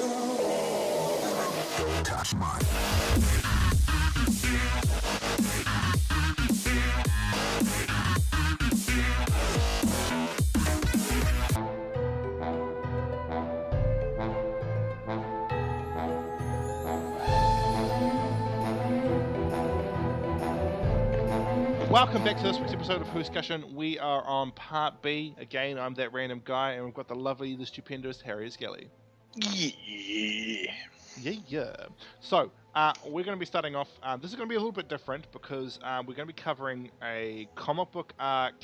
Don't touch mine. Welcome back to this week's episode of Whoscussion. We are on part B. Again, I'm that random guy, and we've got the lovely, the stupendous Harry Skelly. Yeah. So, we're going to be starting off, this is going to be a little bit different because we're going to be covering a comic book arc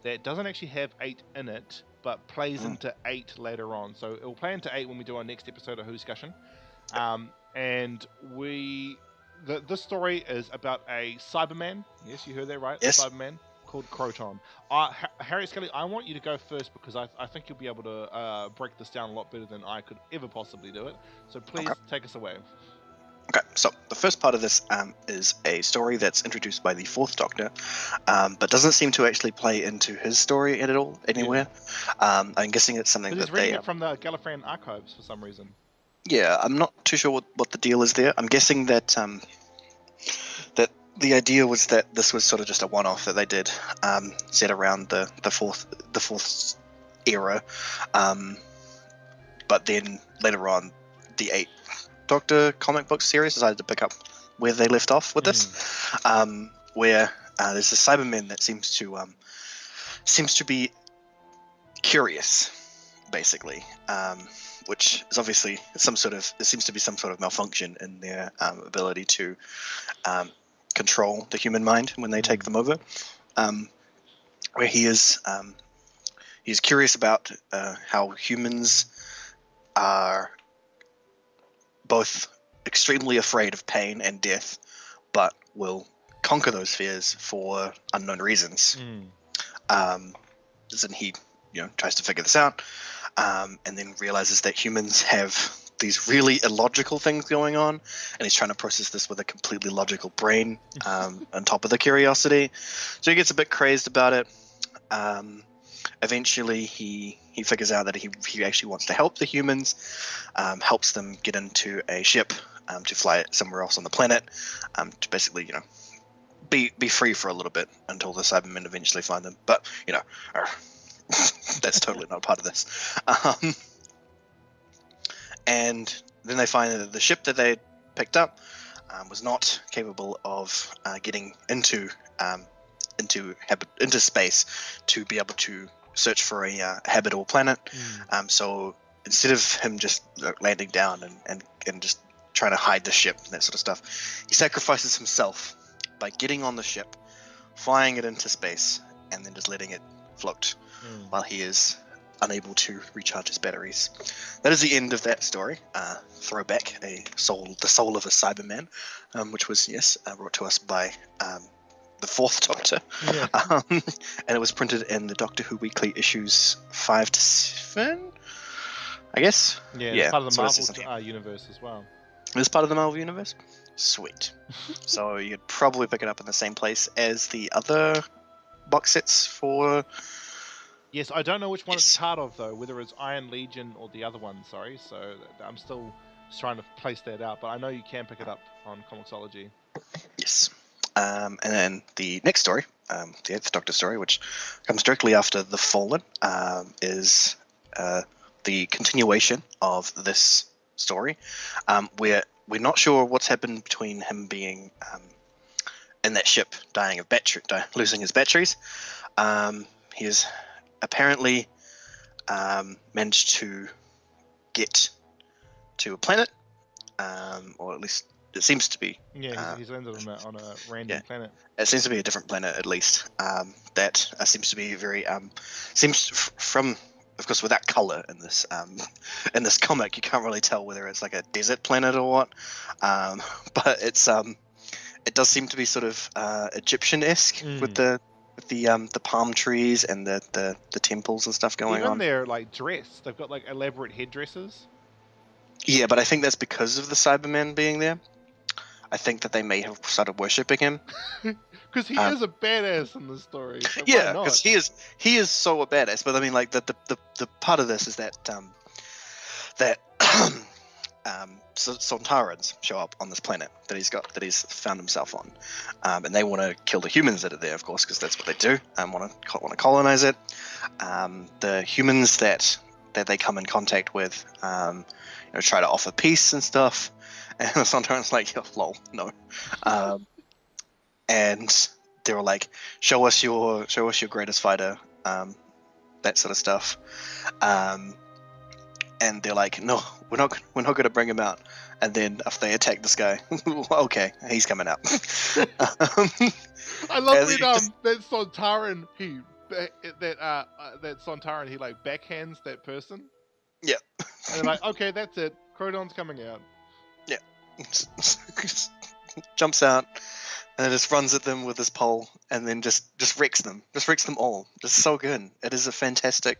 that doesn't actually have 8 in it, but plays into 8 later on. So it will play into 8 when we do our next episode of Whoscussion. And this story is about a Cyberman. Yes, you heard that right. Yes. A Cyberman called Kroton. Harry Skelly, I want you to go first because I think you'll be able to break this down a lot better than I could ever possibly do it. So please take us away. Okay, so the first part of this is a story that's introduced by the Fourth Doctor, but doesn't seem to actually play into his story at all anywhere. Yeah. I'm guessing it's something that he's reading it from the Gallifreyan archives for some reason. Yeah, I'm not too sure what the deal is there. I'm guessing that that the idea was that this was sort of just a one-off that they did, set around the fourth era, but then later on, the 8th Doctor comic book series decided to pick up where they left off with this, where there's a Cyberman that seems to be curious, basically. Which is obviously it seems to be some sort of malfunction in their ability to control the human mind when they take them over. Where he's curious about how humans are both extremely afraid of pain and death, but will conquer those fears for unknown reasons. And he tries to figure this out. And then realizes that humans have these really illogical things going on, and he's trying to process this with a completely logical brain on top of the curiosity. So he gets a bit crazed about it. Eventually, he figures out that he actually wants to help the humans, helps them get into a ship to fly it somewhere else on the planet, to basically, be free for a little bit until the Cybermen eventually find them. But, that's totally not part of this. And then they find that the ship that they picked up was not capable of getting into space to be able to search for a habitable planet. So instead of him just landing down and just trying to hide the ship and that sort of stuff, he sacrifices himself by getting on the ship, flying it into space, and then just letting it float while he is unable to recharge his batteries. That is the end of that story. Throwback, the soul of a Cyberman, which was brought to us by the Fourth Doctor, and it was printed in the Doctor Who Weekly issues 5 to 7, I guess. Yeah, part of the Marvel universe as well. It's part of the Marvel universe. Sweet. So you'd probably pick it up in the same place as the other box sets for. Yes, I don't know which one it's part of, though, whether it's Iron Legion or the other one, sorry. So I'm still just trying to place that out, but I know you can pick it up on Comixology. Yes. And then the next story, the 8th Doctor story, which comes directly after The Fallen, is the continuation of this story, where we're not sure what's happened between him being in that ship, losing his batteries. He is apparently managed to get to a planet, or at least it seems to be. Yeah, he's landed on a random planet. It seems to be a different planet, at least. That seems to be very from, of course, without color in this comic, you can't really tell whether it's like a desert planet or what. But it does seem to be sort of Egyptian-esque with the palm trees and the temples and stuff going on. Even they're like dressed. They've got like elaborate headdresses. Yeah, but I think that's because of the Cyberman being there. I think that they may have started worshipping him. Because he is a badass in the story. So yeah, because he is so a badass. But I mean, like the part of this is that Sontarans show up on this planet that he's found himself on, and they want to kill the humans that are there, of course, because that's what they do, and want to colonize it. The humans that they come in contact with, try to offer peace and stuff, and the Sontarans like, yo, lol, no, and they were like, show us your greatest fighter, that sort of stuff. And they're like, no, we're not going to bring him out. And then after they attack this guy, okay, he's coming out. I love when that Sontaran he like backhands that person. Yeah. And they're like, okay, that's it. Kroton's coming out. Yeah. Jumps out and then just runs at them with his pole and then just wrecks them. Just wrecks them all. It's so good. It is a fantastic.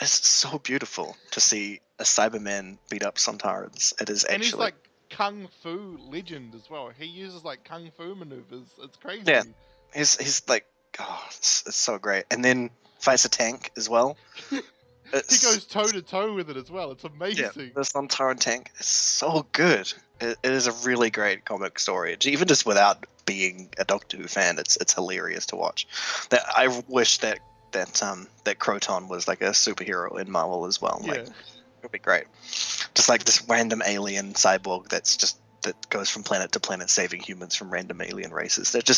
It's so beautiful to see a Cyberman beat up Sontarans. It is actually. And he's like kung fu legend as well. He uses like kung fu maneuvers. It's crazy. Yeah, he's like, it's so great. And then fights a tank as well. He goes toe to toe with it as well. It's amazing. Yeah, the Sontaran tank is so good. It is a really great comic story. Even just without being a Doctor Who fan, it's hilarious to watch. That I wish that Kroton was like a superhero in Marvel as well. Yeah. Like, it would be great. Just like this random alien cyborg that goes from planet to planet saving humans from random alien races. That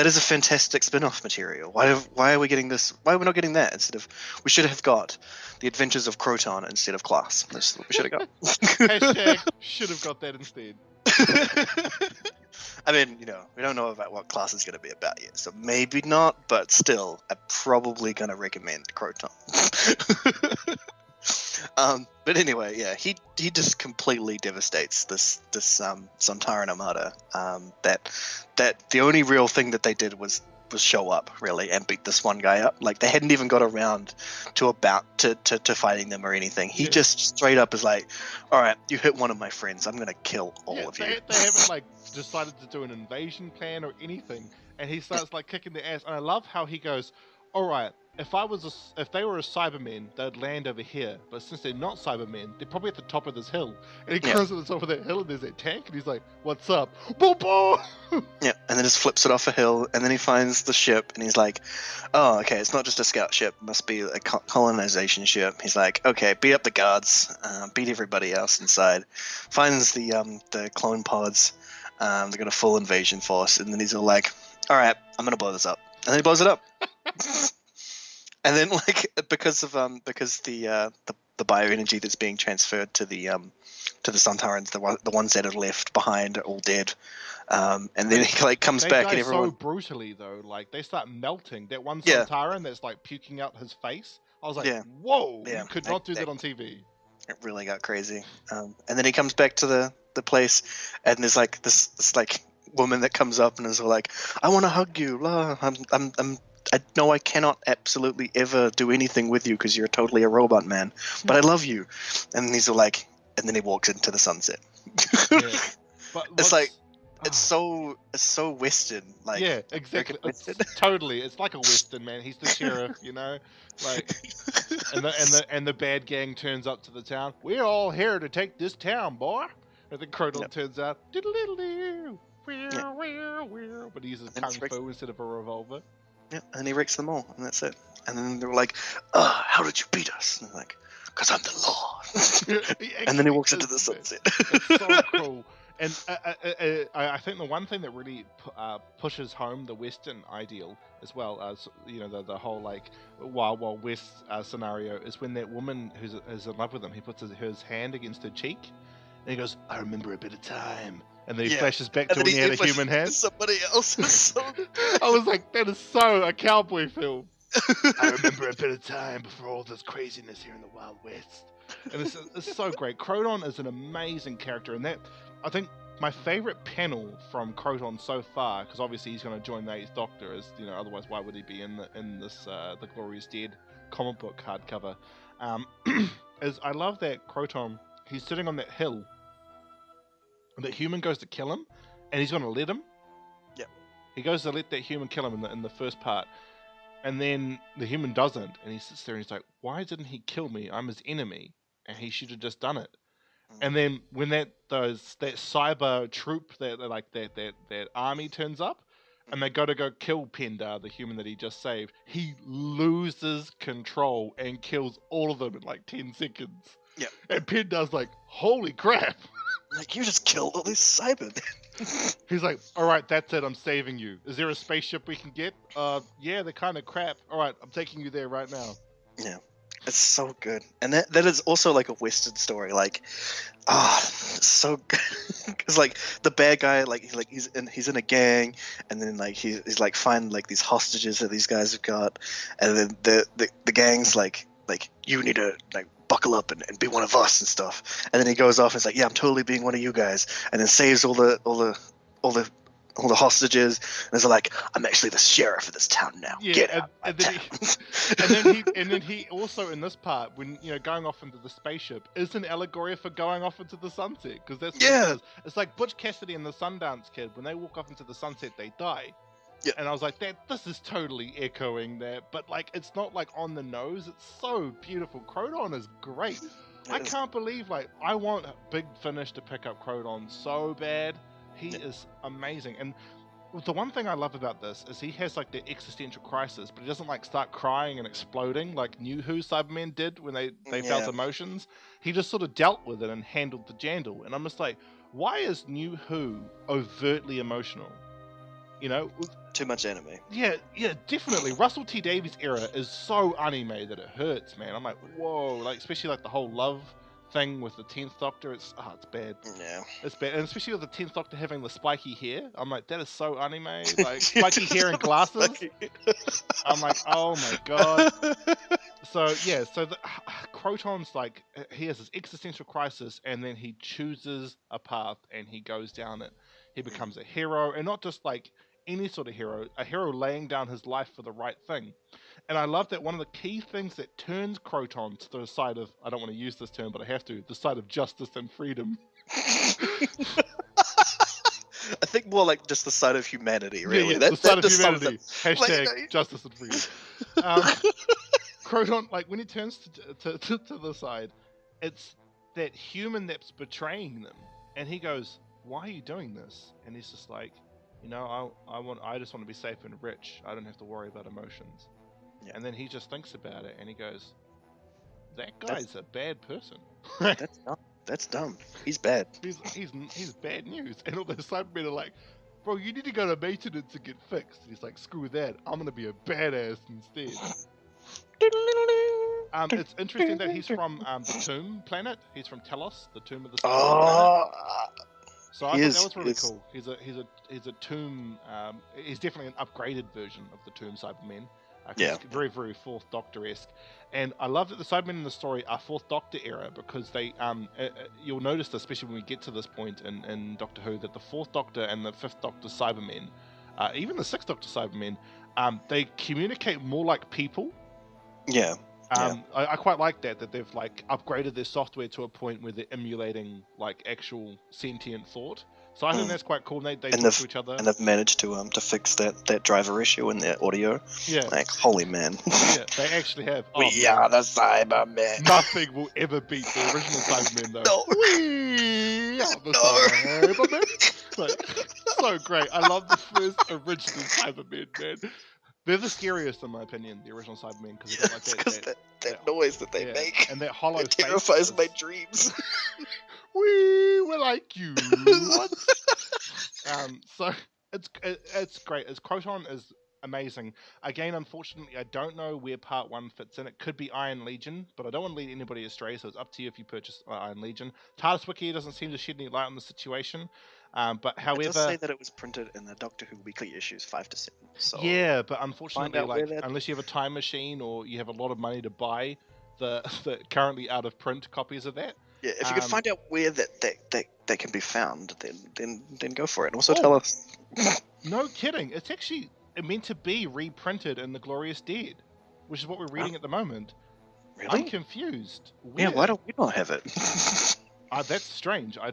is a fantastic spin-off material. Why are we getting this? Why are we not getting that we should have got the Adventures of Kroton instead of Class. That's what we should have got. Hashtag should have got that instead. I mean, we don't know about what Class is going to be about yet, so maybe not, but still, I'm probably going to recommend Kroton. But anyway, yeah, he just completely devastates this Sontaran Armada. That the only real thing that they did was show up really and beat this one guy up. Like they hadn't even got around to fighting them or anything. He just straight up is like, all right, you hit one of my friends, I'm gonna kill all of you. They haven't like decided to do an invasion plan or anything, and he starts like kicking their ass. And I love how he goes, all right, if they were a Cyberman, they'd land over here. But since they're not Cybermen, they're probably at the top of this hill. And he goes to the top of that hill, and there's that tank, and he's like, "What's up?" Boom, boom. Yeah, and then just flips it off a hill, and then he finds the ship, and he's like, "Oh, okay, it's not just a scout ship. It must be a colonization ship." He's like, "Okay, beat up the guards, beat everybody else inside." Finds the clone pods. They got a full invasion force, and then he's all like, "All right, I'm gonna blow this up," and then he blows it up. And then, like, because the bioenergy that's being transferred to the Sontarans, the ones that are left behind are all dead. And then he like comes back and everyone. So brutally though, like they start melting. That one Sontaran that's like puking out his face. I was like, whoa! Yeah, you could not do that on TV. It really got crazy. And then he comes back to the place, and there's like this like woman that comes up and is all like, "I want to hug you. Blah. I know I cannot absolutely ever do anything with you because you're totally a robot man, but I love you." And he's all like, and then he walks into the sunset. But it's like, it's so Western. Like, yeah, exactly. Totally. It's like a Western, man. He's the sheriff, like, and the bad gang turns up to the town. We're all here to take this town, boy. And then Kroton turns out, diddle-diddle-doo, but he uses kung fu instead of a revolver. Yeah, and he wrecks them all, and that's it. And then they were like, how did you beat us? And they're like, because I'm the law. And then he walks into the sunset. It's so cool. And I think the one thing that really pushes home the Western ideal as well as, the whole like Wild Wild West scenario is when that woman who's in love with him, he puts his hand against her cheek, and he goes, "I remember a bit of time." And then he flashes back to when he had a human hand. Somebody else. I was like, that is so a cowboy film. I remember a bit of time before all this craziness here in the Wild West. And it's so great. Kroton is an amazing character. And that, I think, my favorite panel from Kroton so far, because obviously he's going to join the 8th Doctor, is, otherwise why would he be in this The Glorious Dead comic book hardcover, is I love that Kroton, he's sitting on that hill, and that human goes to kill him, and he's going to let him. Yeah. He goes to let that human kill him in the first part, and then the human doesn't, and he sits there and he's like, "Why didn't he kill me? I'm his enemy, and he should have just done it." And then when that cyber troop, that army turns up, and they go kill Pindar, the human that he just saved, he loses control and kills all of them in like 10 seconds. Yeah. And Pindar's like, holy crap! Like, you just killed all these Cybermen. He's like, all right, that's it. I'm saving you. Is there a spaceship we can get? Yeah, they're kind of crap. All right, I'm taking you there right now. Yeah. It's so good. And that is also like a Western story. Like, so good. Because like the bad guy, like he's in a gang, and then like he's like finding like these hostages that these guys have got, and then the gang's like you need to like buckle up and be one of us and stuff. And then he goes off and is like, yeah, I'm totally being one of you guys, and then saves all the hostages, and is like, I'm actually the sheriff of this town now. Yeah, Get out. And then he also in this part, when going off into the spaceship, is an allegory for going off into the sunset, because that's what it is. It's like Butch Cassidy and the Sundance Kid. When they walk off into the sunset, they die. Yeah. And I was like, this is totally echoing that, but like it's not like on the nose. It's so beautiful. Kroton is great. I can't believe, like, I want Big Finish to pick up Kroton so bad. He is amazing. And the one thing I love about this is he has like the existential crisis, but he doesn't like start crying and exploding like New Who Cybermen did when they felt emotions. He just sort of dealt with it and handled the jandal. And I'm just like, why is New Who overtly emotional? Too much anime. Yeah, definitely. Russell T Davies era is so anime that it hurts, man. I'm like, whoa, like especially like the whole love thing with the 10th Doctor. It's bad. Yeah, it's bad, and especially with the 10th Doctor having the spiky hair. I'm like, that is so anime. Like spiky hair and glasses. I'm like, oh my god. So the Kroton's like, he has this existential crisis, and then he chooses a path and he goes down it. He becomes a hero, and not just like any sort of hero, a hero laying down his life for the right thing. And I love that one of the key things that turns Kroton to the side of, I don't want to use this term, but I have to, the side of justice and freedom. I think more like just the side of humanity, really. Yeah, the side of humanity. Hashtag justice and freedom. Kroton, like when he turns to the side, it's that human that's betraying them. And he goes, why are you doing this? And he's just like, I just want to be safe and rich. I don't have to worry about emotions. Yeah. And then he just thinks about it and he goes, that guy's a bad person. That's dumb. He's bad. He's bad news. And all those Cybermen are like, bro, you need to go to maintenance and get fixed. And he's like, screw that. I'm going to be a badass instead. It's interesting that he's from the Tomb planet. He's from Telos, the Tomb of the Cybermen planet. So I thought that was really cool. He's a Tomb. He's definitely an upgraded version of the Tomb Cybermen. He's very, very Fourth Doctor-esque. And I love that the Cybermen in the story are Fourth Doctor era, because they you'll notice, especially when we get to this point in Doctor Who, that the Fourth Doctor and the Fifth Doctor Cybermen, even the Sixth Doctor Cybermen, they communicate more like people. Yeah. I quite like that they've like upgraded their software to a point where they're emulating like actual sentient thought. So I think that's quite cool. They talk to each other, and they've managed to fix that driver issue in their audio. Yeah, like holy man. Yeah, they actually have. We are the Cybermen. Nothing will ever beat the original Cybermen, though. No. We are the Cybermen. Like, so great. I love the first original Cybermen, man. They're the scariest, in my opinion, the original Cybermen, because that noise that they make, and that hollow face terrifies my dreams. We were like you. So it's great. Kroton is amazing. Again, unfortunately, I don't know where Part 1 fits in. It could be Iron Legion, but I don't want to lead anybody astray, so it's up to you if you purchase Iron Legion. TARDIS Wiki doesn't seem to shed any light on the situation. But however, it does say that it was printed in the Doctor Who weekly issues 5 to 7. So yeah, but unfortunately, like unless you have a time machine or you have a lot of money to buy the currently out of print copies of that. Yeah, if you could find out where that can be found, then go for it. And also tell us. No kidding, it's actually meant to be reprinted in The Glorious Dead, which is what we're reading at the moment. Really? I'm confused. Weird. Yeah, why don't we not have it? That's strange. I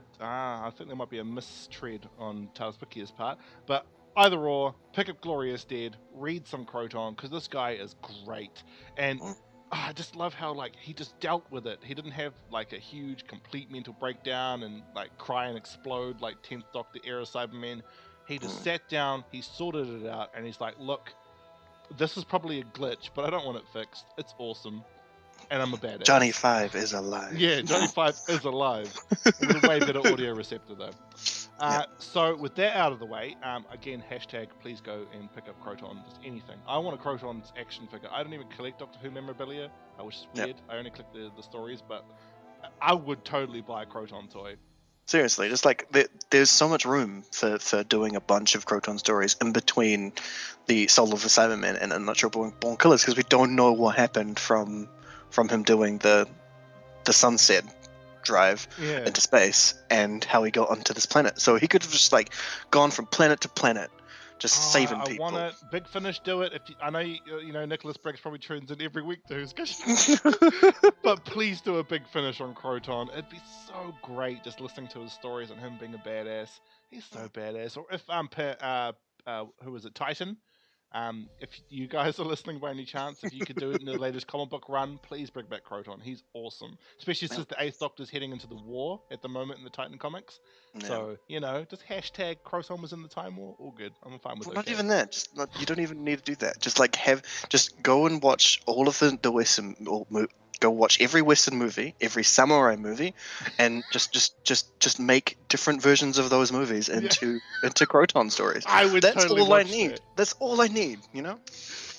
think there might be a mistread on TARDIS Wiki's part. But either or, pick up Glorious Dead, read some Kroton, because this guy is great. And I just love how like he just dealt with it. He didn't have like a huge complete mental breakdown and like cry and explode like 10th Doctor era Cyberman. He just sat down, he sorted it out, and he's like, look, this is probably a glitch, but I don't want it fixed. It's awesome, and I'm a badass. Johnny Five is alive. Yeah, Johnny Five is alive. With a way better audio receptor though. So with that out of the way, again, hashtag please go and pick up Kroton, just anything. I want a Kroton's action figure. I don't even collect Doctor Who memorabilia, which is weird. I only collect the stories, but I would totally buy a Kroton toy. Seriously, just like there's so much room for doing a bunch of Kroton stories in between the Soul of the Cyberman and Unnatural Born Killers, because we don't know what happened from him doing the sunset drive into space and how he got onto this planet. So he could have just like gone from planet to planet, just saving people. I want it. Big Finish, do it. I know you know Nicholas Briggs probably tunes in every week to Whoscussion, but please do a Big Finish on Kroton. It'd be so great just listening to his stories and him being a badass. He's so badass. Or if who was it, Titan? If you guys are listening by any chance, if you could do it in the latest comic book run, please bring back Kroton. He's awesome. Especially since the 8th Doctor's heading into the war at the moment in the Titan comics. Yeah. So, just hashtag Kroton was in the Time War. All good. I'm fine with it. Not even that. You don't even need to do that. Just go and watch all of the Western, go watch every Western movie, every samurai movie, and just make different versions of those movies into Kroton stories. That's all I need. That's all I need,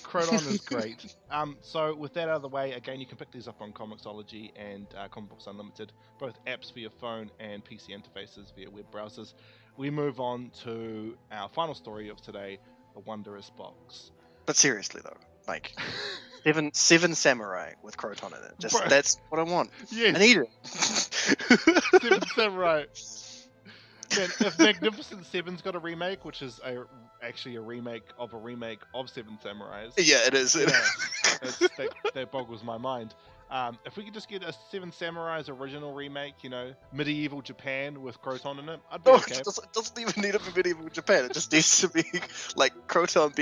Kroton is great. So with that out of the way, again, you can pick these up on Comixology and Comic Books Unlimited, both apps for your phone and PC interfaces via web browsers. We move on to our final story of today, the Wonderous box. But seriously though, like seven samurai with Kroton in it. That's what I want. Yes. I need it. 7 samurai. Man, if Magnificent Seven's got a remake, which is actually a remake of Seven Samurais. Yeah, it is. That boggles my mind. If we could just get a Seven Samurais original remake, medieval Japan with Kroton in it, I'd be okay. It doesn't even need to be medieval Japan. It just needs to be like Kroton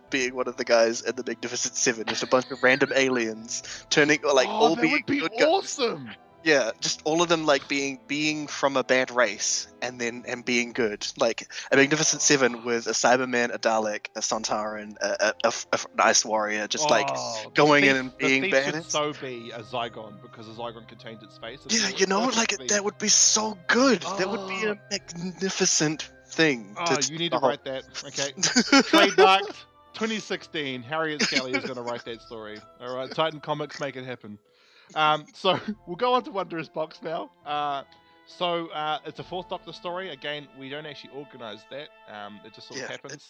being one of the guys in the Magnificent Seven, just a bunch of random aliens turning all that being would be good awesome. Guys. Yeah, just all of them like being from a bad race and being good. Like a Magnificent Seven with a Cyberman, a Dalek, a Sontaran, an Ice Warrior, just going in and being bad. Should so be a Zygon because a Zygon contained its space. Yeah, that would be so good. That would be a magnificent thing. You need to write that. Okay, trademarked. 2016. Harriet Skelly is going to write that story. All right, Titan Comics, make it happen. So we'll go on to Wondrous Box now. So it's a 4th Doctor story. Again, we don't actually organise that. It just sort of happens.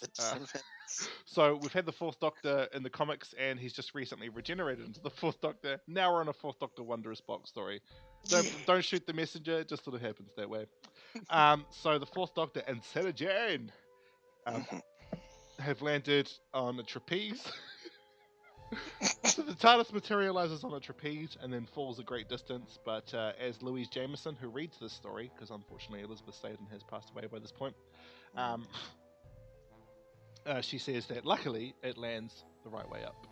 So we've had the 4th Doctor in the comics, and he's just recently regenerated into the 4th Doctor. Now we're on a 4th Doctor Wondrous Box story. Don't shoot the messenger. It just sort of happens that way. So the 4th Doctor and Sarah Jane have landed on a trapeze. So the TARDIS materializes on a trapeze and then falls a great distance, but as Louise Jameson, who reads this story, because unfortunately Elizabeth Sladen has passed away by this point, she says that luckily it lands the right way up,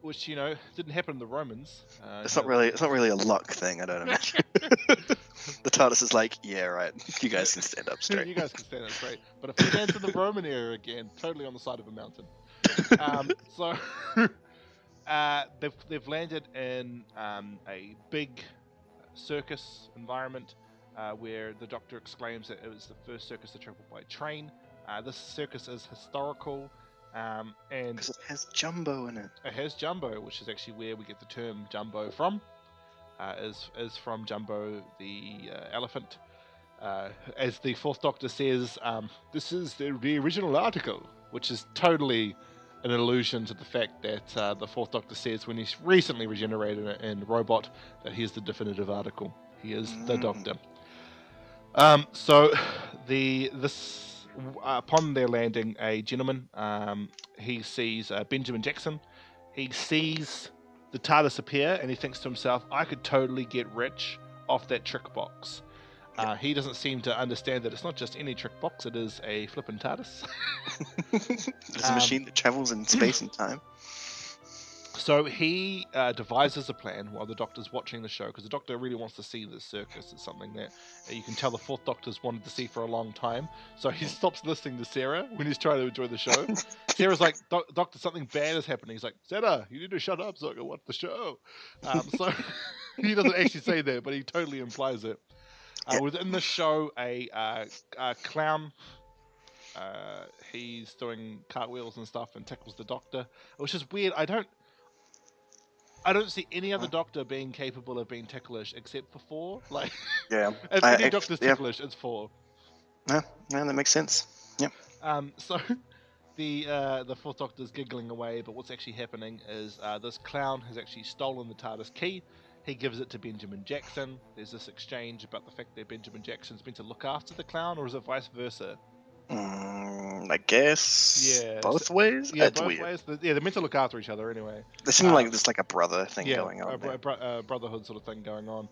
which didn't happen to the Romans. It's not really a luck thing. I don't imagine. The TARDIS is like, yeah, right. You guys can stand up straight. You guys can stand up straight. But if we land in the Roman era again, totally on the side of a mountain. So they've landed in a big circus environment where the Doctor exclaims that it was the first circus to travel by train. This circus is historical, and because it has Jumbo in it. It has Jumbo, which is actually where we get the term Jumbo from. Is from Jumbo the elephant. As the 4th Doctor says, this is the original article, which is totally an allusion to the fact that the 4th Doctor says when he's recently regenerated in Robot that he is the definitive article. He is the Doctor. So upon their landing, a gentleman, he sees Benjamin Jackson. He sees the TARDIS appear and he thinks to himself, I could totally get rich off that trick box. He doesn't seem to understand that it's not just any trick box, it is a flippin' TARDIS. It's a machine that travels in space and time. So he devises a plan while the Doctor's watching the show, because the Doctor really wants to see this circus. It's something that you can tell the Fourth Doctor's wanted to see for a long time. So he stops listening to Sarah when he's trying to enjoy the show. Sarah's like, Doctor, something bad is happening. He's like, Sarah, you need to shut up so I can watch the show. So he doesn't actually say that, but he totally implies it. Within the show, a clown, he's doing cartwheels and stuff and tickles the Doctor, which is weird. I don't see any other Doctor being capable of being ticklish except for 4. Like, Yeah. if any Doctor's ticklish, it's 4. No, that makes sense. Yep. So the Fourth Doctor's giggling away, but what's actually happening is this clown has actually stolen the TARDIS key. He gives it to Benjamin Jackson. There's this exchange about the fact that Benjamin Jackson's meant to look after the clown, or is it vice versa? I guess. Yeah. Both ways? Yeah, That's both weird. ways. They're meant to look after each other anyway. They seem like there's like a brother thing Yeah, going on. a brotherhood sort of thing going on.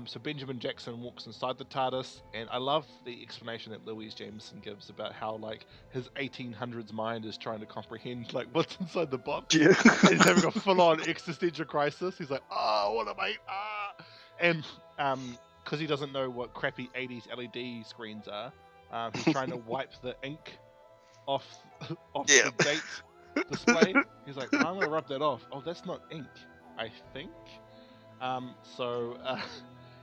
So Benjamin Jackson walks inside the TARDIS, and I love the explanation that Louise Jameson gives about how like his 1800s mind is trying to comprehend like what's inside the box. Yeah. He's having a full-on existential crisis. He's like, "Oh, what am I?" And because he doesn't know what crappy 80s LED screens are, he's trying to wipe the ink off the date display. He's like, I'm gonna rub that off. Oh, that's not ink, I think. So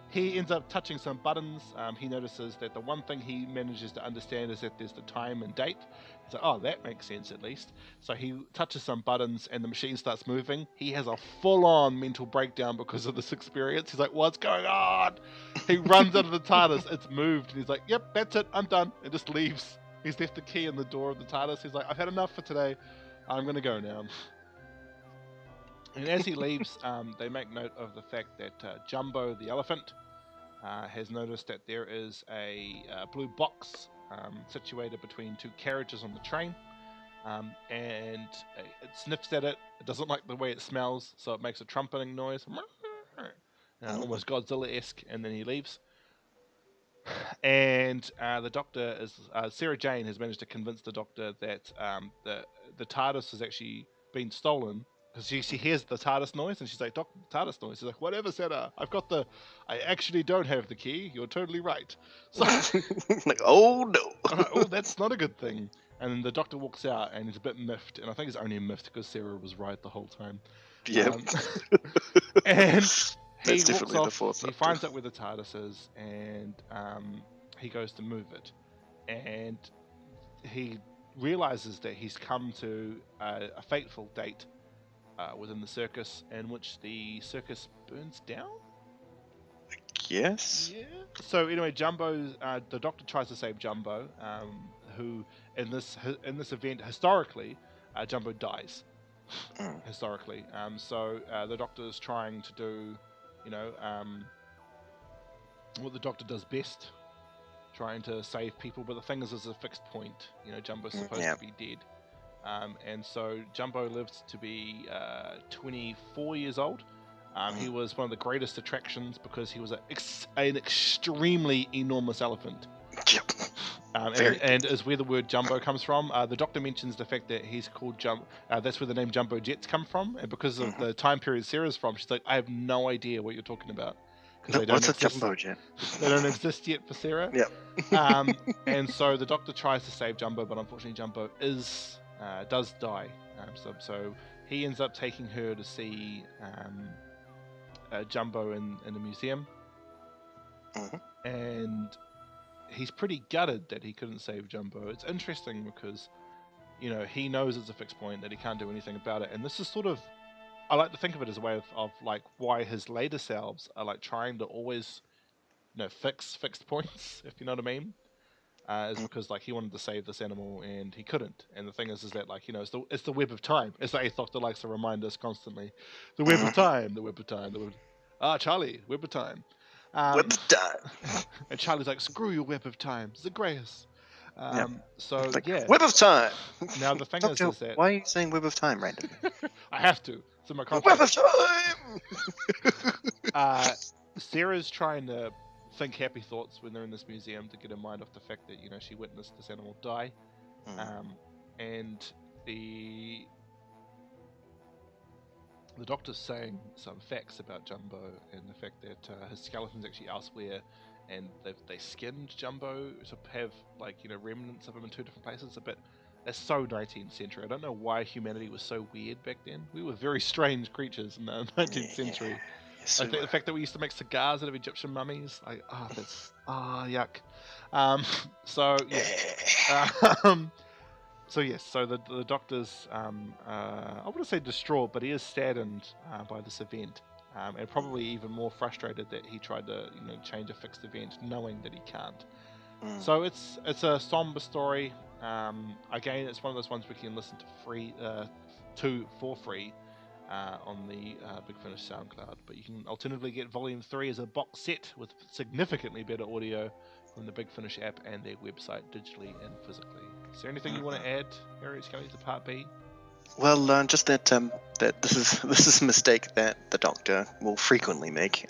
he ends up touching some buttons. He notices that the one thing he manages to understand is that there's the time and date. He's like, oh, that makes sense at least. So he touches some buttons and the machine starts moving. He has a full-on mental breakdown because of this experience. He's like, what's going on? He runs out of the TARDIS. It's moved. And he's like, yep, that's it. I'm done. And just leaves. He's left the key in the door of the TARDIS. He's like, I've had enough for today. I'm going to go now. And as he leaves, they make note of the fact that Jumbo the elephant has noticed that there is a blue box situated between 2 carriages on the train. And it sniffs at it. It doesn't like the way it smells, so it makes a trumpeting noise. Almost Godzilla-esque, and then he leaves. And the Doctor is Sarah Jane has managed to convince the Doctor that the TARDIS has actually been stolen, because she hears the TARDIS noise and she's like, Doctor, the TARDIS noise. She's like, whatever, Sarah, I actually don't have the key. You're totally right. So like, oh no. oh, that's not a good thing. And the Doctor walks out and he's a bit miffed, and I think he's only miffed because Sarah was right the whole time. Yeah. And he That's walks off, he finds out where the TARDIS is, and he goes to move it. And he realizes that he's come to a fateful date within the circus, in which the circus burns down? Yes. Yeah. So anyway, the Doctor tries to save Jumbo, who in this event, historically, Jumbo dies. Historically. So the Doctor is trying to do what the Doctor does best, trying to save people, but the thing is, there's a fixed point. Jumbo's supposed to be dead, and so Jumbo lived to be 24 years old. He was one of the greatest attractions because he was an extremely enormous elephant. Yep. And is where the word Jumbo comes from. The Doctor mentions the fact that he's called that's where the name Jumbo Jets come from, and because of the time period Sarah's from, she's like, I have no idea what you're talking about. What's a Jumbo Jet? They don't exist yet for Sarah. Yep. And so the Doctor tries to save Jumbo, but unfortunately Jumbo does die. So he ends up taking her to see Jumbo in a museum. And he's pretty gutted that he couldn't save Jumbo. It's interesting because, he knows it's a fixed point, that he can't do anything about it. And this is sort of, I like to think of it as a way of like why his later selves are like trying to always, fix fixed points, if you know what I mean. Is because like he wanted to save this animal and he couldn't. And the thing is that like, it's the web of time. It's the Eighth Doctor likes to remind us constantly. The web of time, the web of time, Charlie, web of time. Web of time. And Charlie's like, screw your web of time, Zagreus. So like, yeah. Web of time. Now the thing Doctor, is that why are you saying web of time randomly? I have to. It's in my contract. Web of time. Sarah's trying to think happy thoughts when they're in this museum to get her mind off the fact that she witnessed this animal die, and the Doctor's saying some facts about Jumbo and the fact that his skeleton's actually elsewhere, and they skinned Jumbo to have remnants of him in two different places. It's so 19th century. I don't know why humanity was so weird back then. We were very strange creatures in the 19th century. Yes, Like the fact that we used to make cigars out of Egyptian mummies. Yuck. So yes, so the Doctor's I wouldn't say distraught, but he is saddened by this event, and probably even more frustrated that he tried to change a fixed event, knowing that he can't. So it's a somber story. Again, it's one of those ones we can listen to for free on the Big Finish SoundCloud, but you can alternatively get Volume 3 as a box set with significantly better audio from the Big Finish app and their website, digitally and physically. Is there anything you want to add, Harriet Scully, to Part B? Well, just that that this is a mistake that the Doctor will frequently make,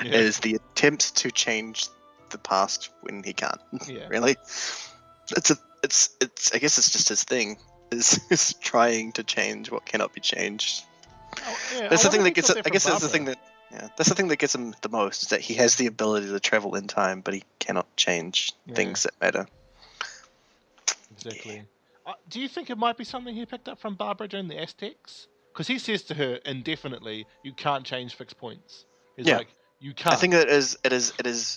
is the attempt to change the past when he can't. Yeah. Really, it's I guess it's just his thing. Is trying to change what cannot be changed. That's the thing that gets. I guess that's the thing that. Yeah, that's the thing that gets him the most, is that he has the ability to travel in time, but he cannot change things that matter. Exactly. Do you think it might be something he picked up from Barbara during the Aztecs? Because he says to her indefinitely, "You can't change fixed points." He's like, "You can't." I think it is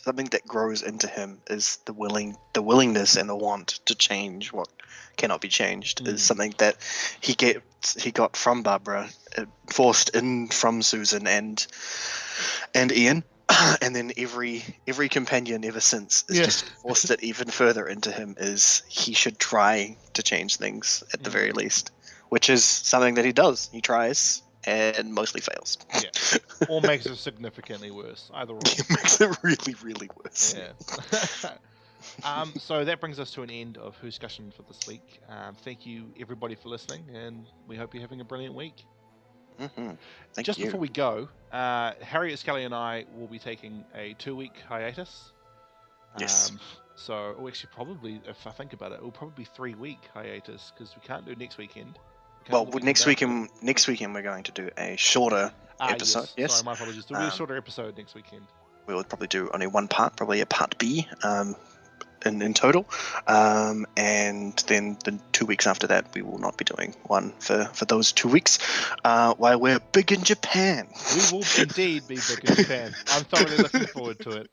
something that grows into him, is the willingness and the want to change what cannot be changed. Is something that he got from Barbara, forced in from Susan and Ian, and then every companion ever since is just forced it even further into him. Is he should try to change things at the very least, which is something that he does. He tries and mostly fails. Yeah, or makes it significantly worse. Either or. It makes it really, really worse. Yeah. So that brings us to an end of Whoscussion for this week. Thank you, everybody, for listening, and we hope you're having a brilliant week. Just before we go, Harriet Scully and I will be taking a 2-week hiatus. Yes. So, actually, probably, if I think about it, it will probably be 3-week hiatus, because we can't do next weekend. Well, next weekend we're going to do a shorter episode. Yes. Sorry, my apologies. There'll be a shorter episode next weekend. We will probably do only one part, probably a part B in total. And then the 2 weeks after that, we will not be doing one for those 2 weeks while we're big in Japan. We will indeed be big in Japan. I'm thoroughly looking forward to it.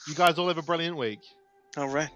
You guys all have a brilliant week. All right.